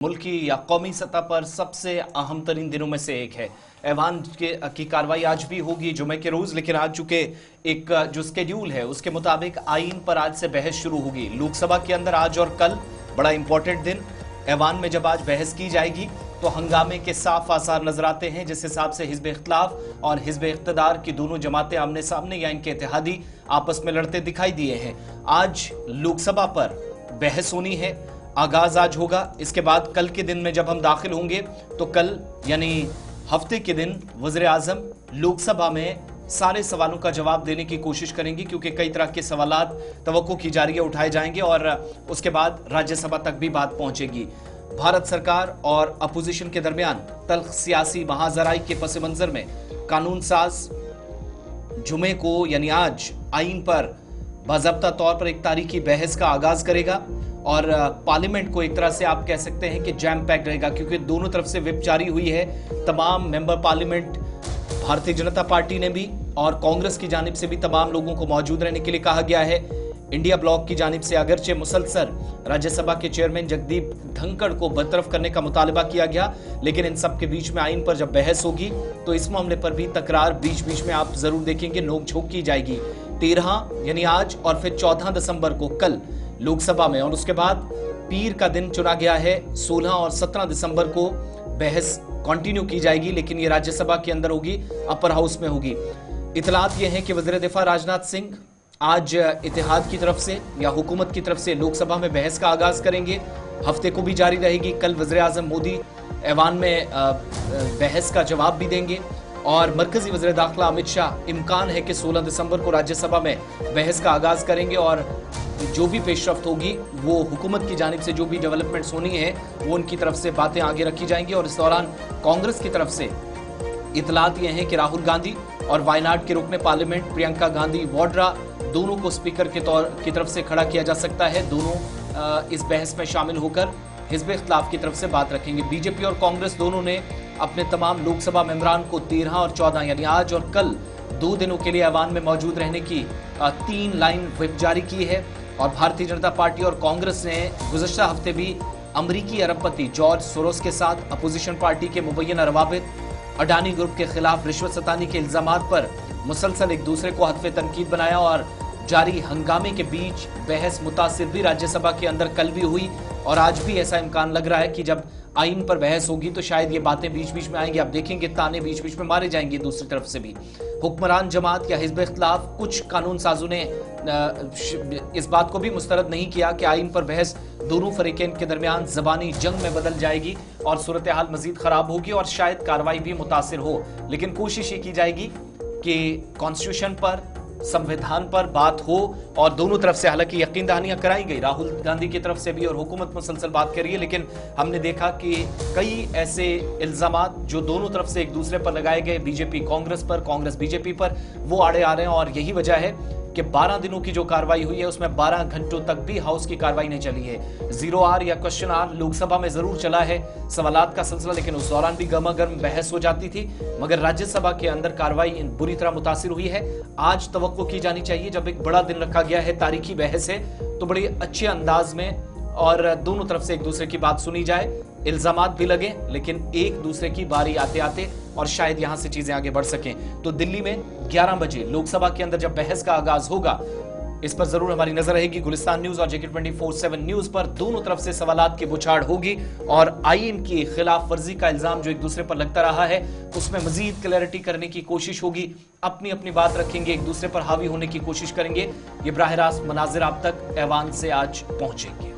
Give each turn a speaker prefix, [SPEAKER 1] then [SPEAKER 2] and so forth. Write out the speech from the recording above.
[SPEAKER 1] मुल्की या कौमी सतह पर सबसे अहम तरीन दिनों में से एक है। ऐवान की कार्रवाई आज भी होगी जुमे के रोज, लेकिन आज चूंकि एक जो स्केड्यूल है उसके मुताबिक आईन पर आज से बहस शुरू होगी। लोकसभा के अंदर आज और कल बड़ा इंपॉर्टेंट दिन। ऐवान में जब आज बहस की जाएगी तो हंगामे के साफ आसार नजर आते हैं, जिस हिसाब से हिज़्ब इख्तिलाफ और हिज़्ब इक़्तिदार की दोनों जमातें आमने सामने या इनके इत्तेहादी आपस में लड़ते दिखाई दिए हैं। आज लोकसभा पर बहस होनी है, आगाज आज होगा। इसके बाद कल के दिन में जब हम दाखिल होंगे तो कल यानी हफ्ते के दिन वज़ीर आज़म लोकसभा में सारे सवालों का जवाब देने की कोशिश करेंगी, क्योंकि कई तरह के सवालात तवक्को की जा रही है उठाए जाएंगे और उसके बाद राज्यसभा तक भी बात पहुंचेगी। भारत सरकार और अपोजिशन के दरमियान तल्ख सियासी महाजराई के पस मंजर में कानून साज जुमे को यानी आज आईन पर बाज़ाब्ता तौर पर एक तारीखी बहस का आगाज करेगा और पार्लियामेंट को एक तरह से आप कह सकते हैं कि जैम पैक रहेगा, क्योंकि दोनों तरफ से व्हिप जारी हुई है। तमाम member parliament Bharatiya Janata party ने भी और कांग्रेस की जानिब से भी तमाम लोगों को मौजूद रहने के लिए कहा गया है। इंडिया ब्लॉक की जानिब से अगरचे मुसलसल राज्यसभा के चेयरमैन जगदीप धनखड़ को बरतरफ करने का मुतालबा किया गया, लेकिन इन सब के बीच में आइन पर जब बहस होगी तो इस मामले पर भी तकरार बीच बीच में आप जरूर देखेंगे, नोक-झोंक की जाएगी। 13 यानी आज और फिर 14 दिसंबर को कल लोकसभा में, और उसके बाद पीर का दिन चुना गया है 16 और 17 दिसंबर को बहस कंटिन्यू की जाएगी, लेकिन ये राज्यसभा के अंदर होगी, अपर हाउस में होगी। इतलात यह है कि वज़ीर दिफा राजनाथ सिंह आज इत्तेहाद की तरफ से या हुकूमत की तरफ से लोकसभा में बहस का आगाज करेंगे, हफ्ते को भी जारी रहेगी। कल वज़ीर आज़म मोदी ऐवान में बहस का जवाब भी देंगे और मरकजी वज़ीर दाखिला अमित शाह इम्कान है कि 16 दिसंबर को राज्यसभा में बहस का आगाज करेंगे और जो भी पेशरफ्त होगी वो हुकूमत की जानिब से जो भी डेवलपमेंट्स होनी है वो उनकी तरफ से बातें आगे रखी जाएंगी। और इस दौरान कांग्रेस की तरफ से इतलात ये हैं कि राहुल गांधी और वायनाड के रुकने पार्लियामेंट प्रियंका गांधी वाड्रा दोनों को स्पीकर के तौर की तरफ से खड़ा किया जा सकता है। दोनों इस बहस में शामिल होकर हिज़्ब इख्तिलाफ की तरफ से बात रखेंगे। बीजेपी और कांग्रेस दोनों ने अपने तमाम लोकसभा मेंबरान को 13 और 14 यानी आज और कल 2 दिनों के लिए ऐवान में मौजूद रहने की 3 लाइन व्हिप जारी की है। और भारतीय जनता पार्टी और कांग्रेस ने गुज़श्ता हफ्ते भी अमरीकी अरबपति जॉर्ज सोरोस के साथ अपोजिशन पार्टी के मुबैना रवाबित, अडानी ग्रुप के खिलाफ रिश्वत सतानी के इल्जामात पर मुसलसल एक दूसरे को हत्वे तनकीद बनाया और जारी हंगामे के बीच बहस मुतासिर भी राज्यसभा के अंदर कल भी हुई और आज भी ऐसा इम्कान लग रहा है कि जब आइन पर बहस होगी तो शायद ये बातें बीच बीच में आएंगी। आप देखेंगे ताने बीच बीच में मारे जाएंगे दूसरी तरफ से भी। हुक्मरान जमात या हिज़्ब इख्तिलाफ कुछ कानून साजों ने इस बात को भी मुस्तरद नहीं किया कि आइन पर बहस दोनों फरीकैन के दरमियान ज़बानी जंग में बदल जाएगी और सूरत हाल मजीद खराब होगी और शायद कार्रवाई भी मुतासिर हो। लेकिन कोशिश ये की जाएगी कि कॉन्स्टिट्यूशन पर, संविधान पर बात हो और दोनों तरफ से हालांकि यकीन दहानियां कराई गई, राहुल गांधी की तरफ से भी और हुकूमत मुसलसल बात कर रही है, लेकिन हमने देखा कि कई ऐसे इल्जामात जो दोनों तरफ से एक दूसरे पर लगाए गए, बीजेपी कांग्रेस पर, कांग्रेस बीजेपी पर, वो आड़े आ रहे हैं। और यही वजह है कि 12 दिनों की जो कार्रवाई हुई है उसमें 12 घंटों तक भी हाउस की कार्रवाई नहीं चली है। 0 आर या क्वेश्चन आर लोकसभा में जरूर चला है सवालात का सिलसिला, लेकिन उस दौरान भी गर्मागर्म बहस हो जाती थी, मगर राज्यसभा के अंदर कार्रवाई बुरी तरह मुतासिर हुई है। आज तवक्को की जानी चाहिए, जब एक बड़ा दिन रखा गया है, तारीखी बहस है, तो बड़े अच्छे अंदाज में और दोनों तरफ से एक दूसरे की बात सुनी जाए, इल्जामात भी लगे, लेकिन एक दूसरे की बारी आते आते और शायद यहां से चीजें आगे बढ़ सकें। तो दिल्ली में 11 बजे लोकसभा के अंदर जब बहस का आगाज होगा, इस पर जरूर हमारी नजर रहेगी। गुलिस्तान न्यूज और जेके 24/7 न्यूज पर दोनों तरफ से सवालात की बुछाड़ होगी और आईन की खिलाफ वर्जी का इल्जाम जो एक दूसरे पर लगता रहा है उसमें मजीद क्लैरिटी करने की कोशिश होगी। अपनी अपनी बात रखेंगे, एक दूसरे पर हावी होने की कोशिश करेंगे। ये बराह रास्त मनाजिर आप तक ऐवान से आज पहुंचेंगे।